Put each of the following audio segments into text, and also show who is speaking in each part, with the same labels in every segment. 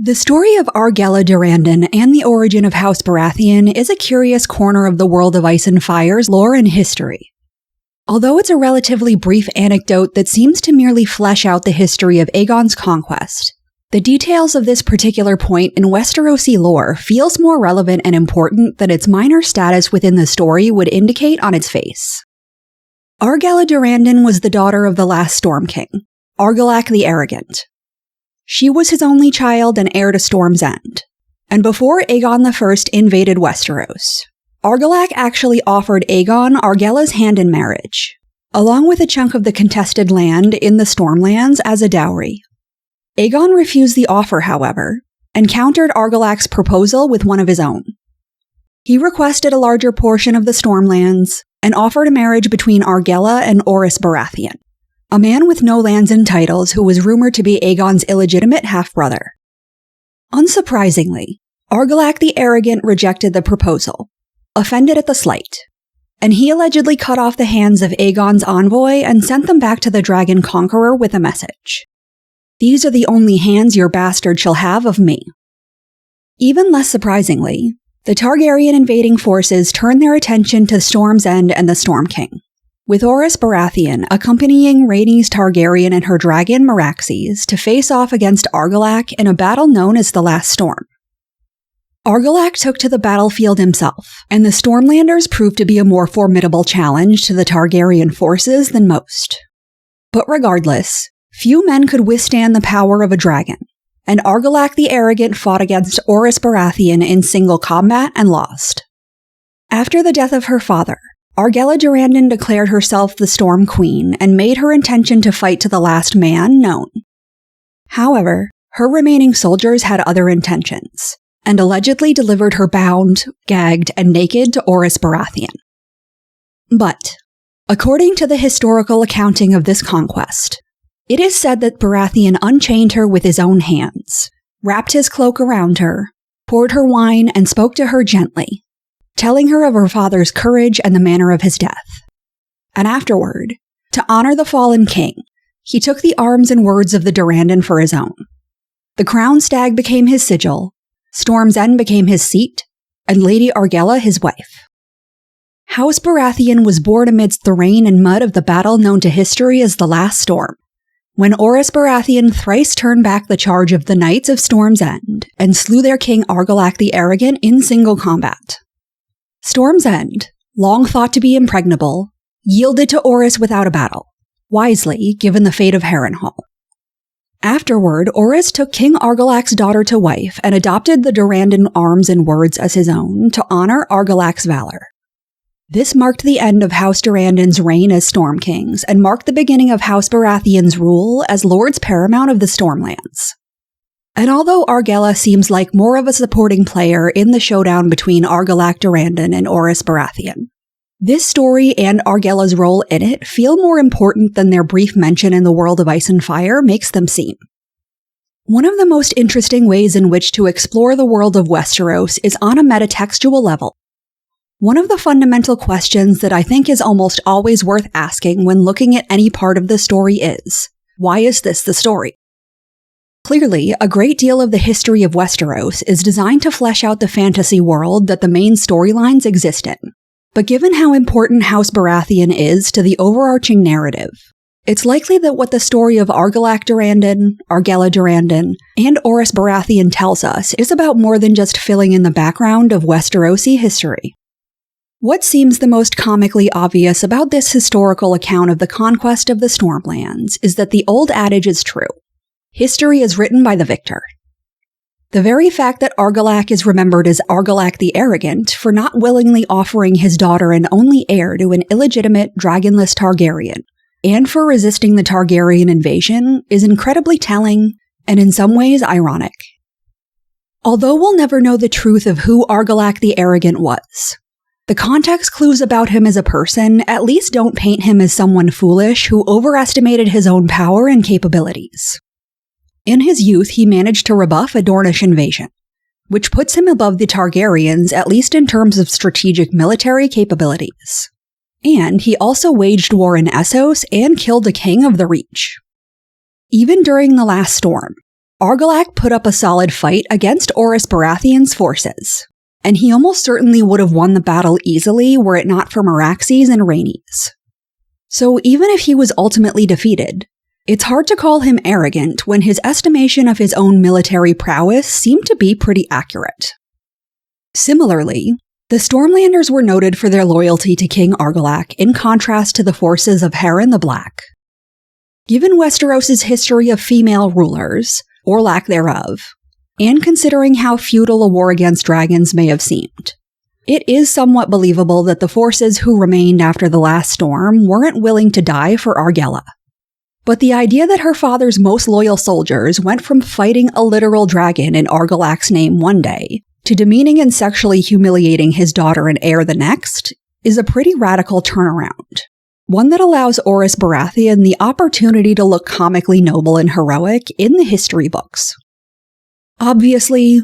Speaker 1: The story of Argella Durrandon and the origin of House Baratheon is a curious corner of the world of Ice and Fire's lore and history. Although it's a relatively brief anecdote that seems to merely flesh out the history of Aegon's conquest, the details of this particular point in Westerosi lore feels more relevant and important than its minor status within the story would indicate on its face. Argella Durrandon was the daughter of the last Storm King, Argillac the Arrogant. She was his only child and heir to Storm's End, and before Aegon I invaded Westeros, Argillac actually offered Aegon Argella's hand in marriage, along with a chunk of the contested land in the Stormlands as a dowry. Aegon refused the offer, however, and countered Argillac's proposal with one of his own. He requested a larger portion of the Stormlands and offered a marriage between Argella and Orys Baratheon, a man with no lands and titles who was rumored to be Aegon's illegitimate half-brother. Unsurprisingly, Argillac the Arrogant rejected the proposal, offended at the slight, and he allegedly cut off the hands of Aegon's envoy and sent them back to the Dragon Conqueror with a message. "These are the only hands your bastard shall have of me." Even less surprisingly, the Targaryen invading forces turned their attention to Storm's End and the Storm King, with Orys Baratheon accompanying Rhaenys Targaryen and her dragon Meraxes to face off against Argillac in a battle known as the Last Storm. Argillac took to the battlefield himself, and the Stormlanders proved to be a more formidable challenge to the Targaryen forces than most. But regardless, few men could withstand the power of a dragon, and Argillac the Arrogant fought against Orys Baratheon in single combat and lost. After the death of her father, Argella Durrandon declared herself the Storm Queen and made her intention to fight to the last man known. However, her remaining soldiers had other intentions, and allegedly delivered her bound, gagged, and naked to Orys Baratheon. But, according to the historical accounting of this conquest, it is said that Baratheon unchained her with his own hands, wrapped his cloak around her, poured her wine, and spoke to her gently, telling her of her father's courage and the manner of his death. And afterward, to honor the fallen king, he took the arms and words of the Durrandon for his own. The crown stag became his sigil, Storm's End became his seat, and Lady Argella his wife. House Baratheon was born amidst the rain and mud of the battle known to history as the Last Storm, when Orys Baratheon thrice turned back the charge of the Knights of Storm's End and slew their king Argillac the Arrogant in single combat. Storm's End, long thought to be impregnable, yielded to Orys without a battle, wisely given the fate of Harrenhal. Afterward, Orys took King Argillac's daughter to wife and adopted the Durrandon arms and words as his own to honor Argillac's valor. This marked the end of House Durrandon's reign as Storm Kings and marked the beginning of House Baratheon's rule as Lords Paramount of the Stormlands. And although Argella seems like more of a supporting player in the showdown between Argillac Durrandon and Orys Baratheon, this story and Argella's role in it feel more important than their brief mention in the world of Ice and Fire makes them seem. One of the most interesting ways in which to explore the world of Westeros is on a metatextual level. One of the fundamental questions that I think is almost always worth asking when looking at any part of the story is, why is this the story? Clearly, a great deal of the history of Westeros is designed to flesh out the fantasy world that the main storylines exist in. But given how important House Baratheon is to the overarching narrative, it's likely that what the story of Argillac Durrandon, Argella Durrandon, and Orys Baratheon tells us is about more than just filling in the background of Westerosi history. What seems the most comically obvious about this historical account of the conquest of the Stormlands is that the old adage is true. History is written by the victor. The very fact that Argillac is remembered as Argillac the Arrogant for not willingly offering his daughter and only heir to an illegitimate dragonless Targaryen, and for resisting the Targaryen invasion, is incredibly telling and in some ways ironic. Although we'll never know the truth of who Argillac the Arrogant was, the context clues about him as a person at least don't paint him as someone foolish who overestimated his own power and capabilities. In his youth, he managed to rebuff a Dornish invasion, which puts him above the Targaryens at least in terms of strategic military capabilities. And he also waged war in Essos and killed a king of the Reach. Even during the Last Storm, Argillac put up a solid fight against Orys Baratheon's forces, and he almost certainly would have won the battle easily were it not for Meraxes and Rhaenys. So even if he was ultimately defeated, it's hard to call him arrogant when his estimation of his own military prowess seemed to be pretty accurate. Similarly, the Stormlanders were noted for their loyalty to King Argillac in contrast to the forces of Harren the Black. Given Westeros' history of female rulers, or lack thereof, and considering how futile a war against dragons may have seemed, it is somewhat believable that the forces who remained after the last storm weren't willing to die for Argella. But the idea that her father's most loyal soldiers went from fighting a literal dragon in Argillac's name one day to demeaning and sexually humiliating his daughter and heir the next is a pretty radical turnaround. One that allows Orys Baratheon the opportunity to look comically noble and heroic in the history books. Obviously,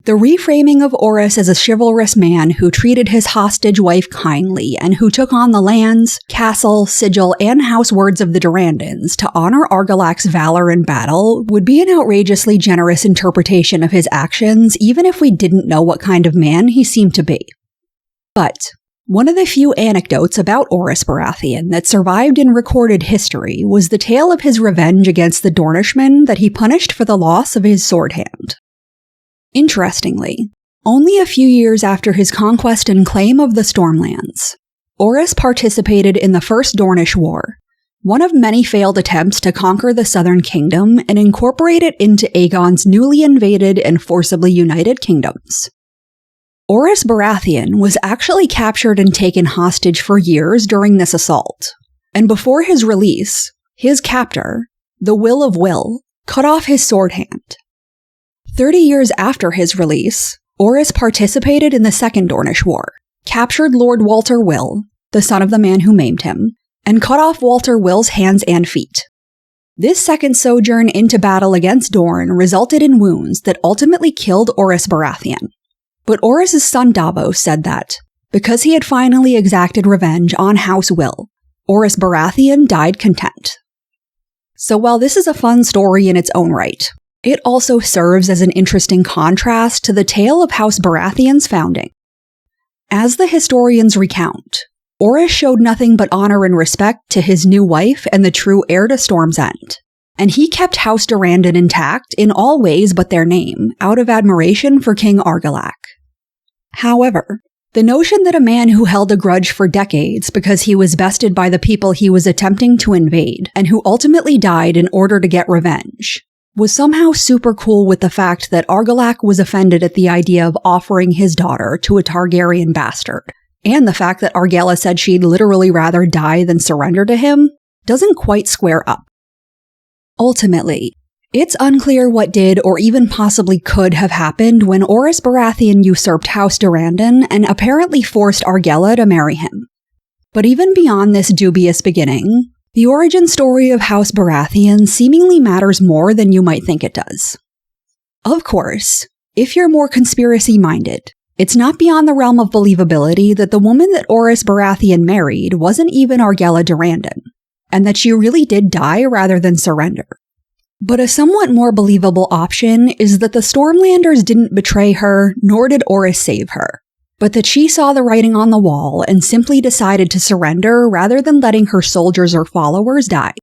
Speaker 1: the reframing of Orys as a chivalrous man who treated his hostage wife kindly and who took on the lands, castle, sigil, and house words of the Durrandons to honor Argillac's valor in battle would be an outrageously generous interpretation of his actions even if we didn't know what kind of man he seemed to be. But one of the few anecdotes about Orys Baratheon that survived in recorded history was the tale of his revenge against the Dornishmen that he punished for the loss of his sword hand. Interestingly, only a few years after his conquest and claim of the Stormlands, Orys participated in the First Dornish War, one of many failed attempts to conquer the Southern Kingdom and incorporate it into Aegon's newly invaded and forcibly united kingdoms. Orys Baratheon was actually captured and taken hostage for years during this assault, and before his release, his captor, the Will of Will, cut off his sword hand. 30 years after his release, Orys participated in the Second Dornish War, captured Lord Walter Will, the son of the man who maimed him, and cut off Walter Will's hands and feet. This second sojourn into battle against Dorne resulted in wounds that ultimately killed Orys Baratheon. But Orys' son Davos said that, because he had finally exacted revenge on House Will, Orys Baratheon died content. So while this is a fun story in its own right, it also serves as an interesting contrast to the tale of House Baratheon's founding. As the historians recount, Orys showed nothing but honor and respect to his new wife and the true heir to Storm's End, and he kept House Durrandon intact in all ways but their name, out of admiration for King Argillac. However, the notion that a man who held a grudge for decades because he was bested by the people he was attempting to invade, and who ultimately died in order to get revenge, was somehow super cool with the fact that Argillac was offended at the idea of offering his daughter to a Targaryen bastard, and the fact that Argella said she'd literally rather die than surrender to him, doesn't quite square up. Ultimately, it's unclear what did or even possibly could have happened when Orys Baratheon usurped House Durrandon and apparently forced Argella to marry him. But even beyond this dubious beginning, the origin story of House Baratheon seemingly matters more than you might think it does. Of course, if you're more conspiracy-minded, it's not beyond the realm of believability that the woman that Orys Baratheon married wasn't even Argella Durrandon, and that she really did die rather than surrender. But a somewhat more believable option is that the Stormlanders didn't betray her, nor did Orys save her, but that she saw the writing on the wall and simply decided to surrender rather than letting her soldiers or followers die.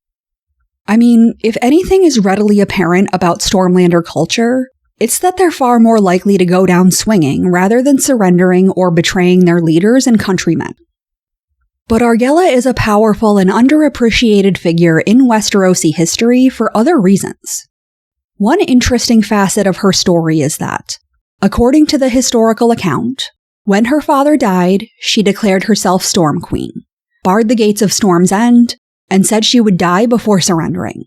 Speaker 1: I mean, if anything is readily apparent about Stormlander culture, it's that they're far more likely to go down swinging rather than surrendering or betraying their leaders and countrymen. But Argella is a powerful and underappreciated figure in Westerosi history for other reasons. One interesting facet of her story is that, according to the historical account, when her father died, she declared herself Storm Queen, barred the gates of Storm's End, and said she would die before surrendering.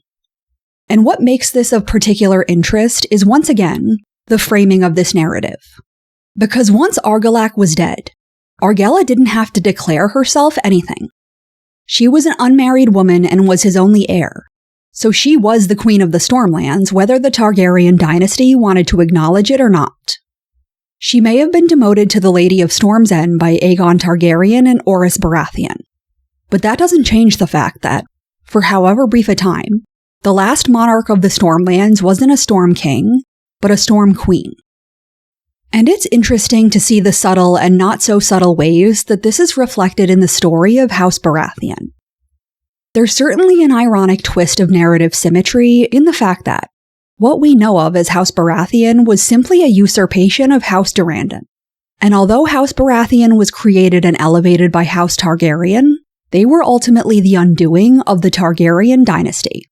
Speaker 1: And what makes this of particular interest is once again, the framing of this narrative. Because once Argillac was dead, Argella didn't have to declare herself anything. She was an unmarried woman and was his only heir, so she was the Queen of the Stormlands whether the Targaryen dynasty wanted to acknowledge it or not. She may have been demoted to the Lady of Storm's End by Aegon Targaryen and Orys Baratheon, but that doesn't change the fact that, for however brief a time, The last monarch of the Stormlands wasn't a Storm King, but a Storm Queen. And it's interesting to see the subtle and not so subtle ways that this is reflected in the story of House Baratheon. There's certainly an ironic twist of narrative symmetry in the fact that what we know of as House Baratheon was simply a usurpation of House Durrandon. And although House Baratheon was created and elevated by House Targaryen, they were ultimately the undoing of the Targaryen dynasty.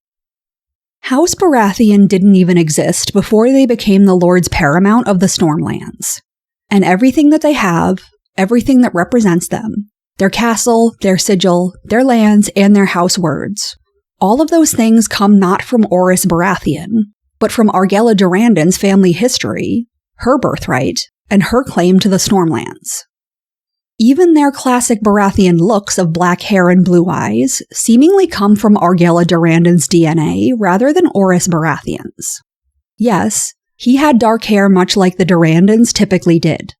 Speaker 1: House Baratheon didn't even exist before they became the Lords Paramount of the Stormlands. And everything that they have, everything that represents them, their castle, their sigil, their lands, and their house words, all of those things come not from Orys Baratheon, but from Argella Durrandon's family history, her birthright, and her claim to the Stormlands. Even their classic Baratheon looks of black hair and blue eyes seemingly come from Argella Durrandon's DNA rather than Orys Baratheon's. Yes, he had dark hair much like the Durrandons typically did,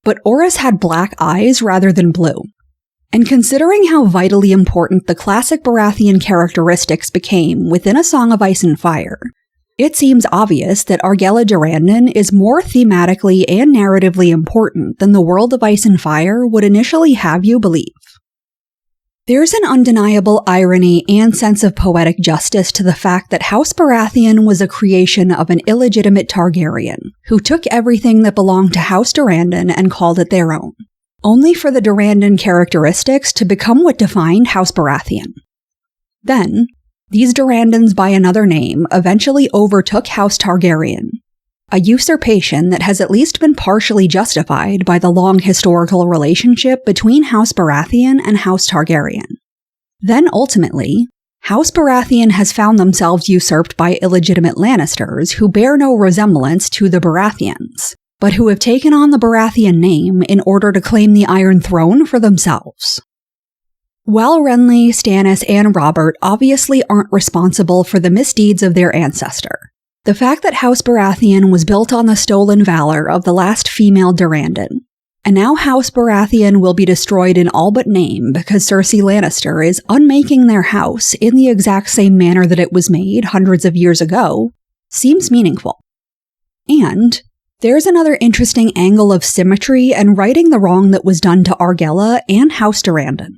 Speaker 1: but Orys had black eyes rather than blue. And considering how vitally important the classic Baratheon characteristics became within A Song of Ice and Fire, it seems obvious that Argella Durrandon is more thematically and narratively important than the world of Ice and Fire would initially have you believe. There's an undeniable irony and sense of poetic justice to the fact that House Baratheon was a creation of an illegitimate Targaryen, who took everything that belonged to House Durrandon and called it their own, only for the Durrandon characteristics to become what defined House Baratheon. Then, these Durrandons by another name eventually overtook House Targaryen, a usurpation that has at least been partially justified by the long historical relationship between House Baratheon and House Targaryen. Then ultimately, House Baratheon has found themselves usurped by illegitimate Lannisters who bear no resemblance to the Baratheons, but who have taken on the Baratheon name in order to claim the Iron Throne for themselves. While Renly, Stannis, and Robert obviously aren't responsible for the misdeeds of their ancestor, the fact that House Baratheon was built on the stolen valor of the last female Durrandon, and now House Baratheon will be destroyed in all but name because Cersei Lannister is unmaking their house in the exact same manner that it was made hundreds of years ago, seems meaningful. And there's another interesting angle of symmetry and righting the wrong that was done to Argella and House Durrandon.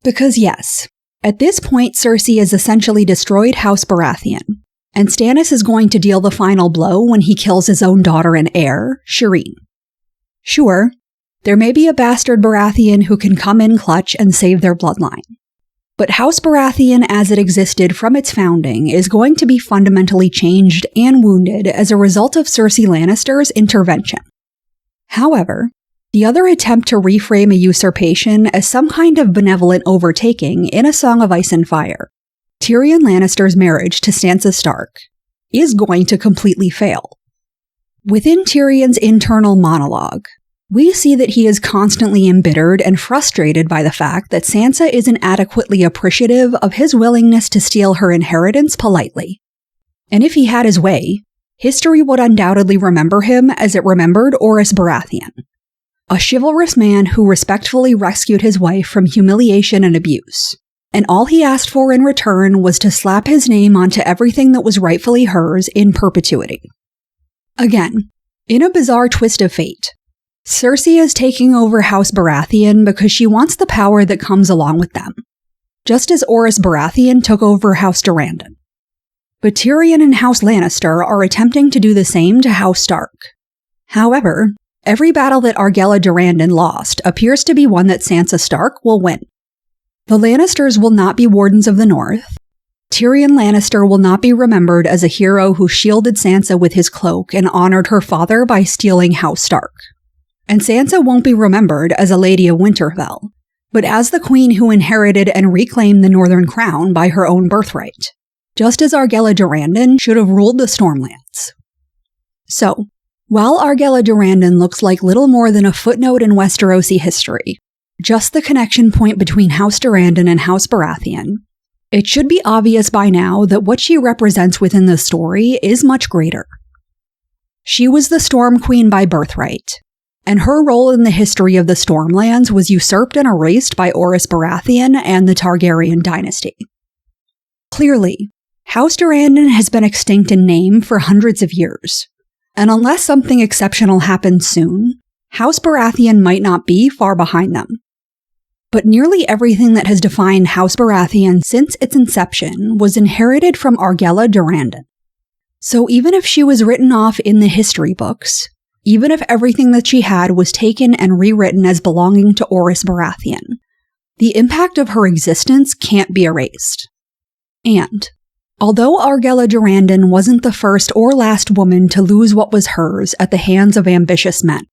Speaker 1: Because yes, at this point Cersei has essentially destroyed House Baratheon, and Stannis is going to deal the final blow when he kills his own daughter and heir, Shireen. Sure, there may be a bastard Baratheon who can come in clutch and save their bloodline, but House Baratheon as it existed from its founding is going to be fundamentally changed and wounded as a result of Cersei Lannister's intervention. However, the other attempt to reframe a usurpation as some kind of benevolent overtaking in A Song of Ice and Fire, Tyrion Lannister's marriage to Sansa Stark, is going to completely fail. Within Tyrion's internal monologue, we see that he is constantly embittered and frustrated by the fact that Sansa isn't adequately appreciative of his willingness to steal her inheritance politely. And if he had his way, history would undoubtedly remember him as it remembered Orys Baratheon, a chivalrous man who respectfully rescued his wife from humiliation and abuse, and all he asked for in return was to slap his name onto everything that was rightfully hers in perpetuity. Again, in a bizarre twist of fate, Cersei is taking over House Baratheon because she wants the power that comes along with them, just as Orys Baratheon took over House Durrandon. But Tyrion and House Lannister are attempting to do the same to House Stark. However, every battle that Argella Durrandon lost appears to be one that Sansa Stark will win. The Lannisters will not be Wardens of the North. Tyrion Lannister will not be remembered as a hero who shielded Sansa with his cloak and honored her father by stealing House Stark. And Sansa won't be remembered as a Lady of Winterfell, but as the queen who inherited and reclaimed the Northern Crown by her own birthright, just as Argella Durrandon should have ruled the Stormlands. So, while Argella Durrandon looks like little more than a footnote in Westerosi history, just the connection point between House Durrandon and House Baratheon, it should be obvious by now that what she represents within the story is much greater. She was the Storm Queen by birthright, and her role in the history of the Stormlands was usurped and erased by Orys Baratheon and the Targaryen dynasty. Clearly, House Durrandon has been extinct in name for hundreds of years, and unless something exceptional happens soon, House Baratheon might not be far behind them. But nearly everything that has defined House Baratheon since its inception was inherited from Argella Durrandon. So even if she was written off in the history books, even if everything that she had was taken and rewritten as belonging to Orys Baratheon, the impact of her existence can't be erased. And although Argella Durrandon wasn't the first or last woman to lose what was hers at the hands of ambitious men,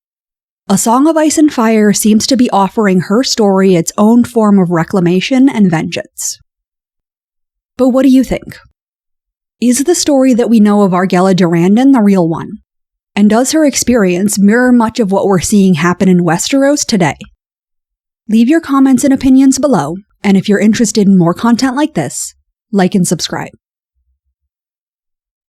Speaker 1: A Song of Ice and Fire seems to be offering her story its own form of reclamation and vengeance. But what do you think? Is the story that we know of Argella Durrandon the real one? And does her experience mirror much of what we're seeing happen in Westeros today? Leave your comments and opinions below, and if you're interested in more content like this, like and subscribe.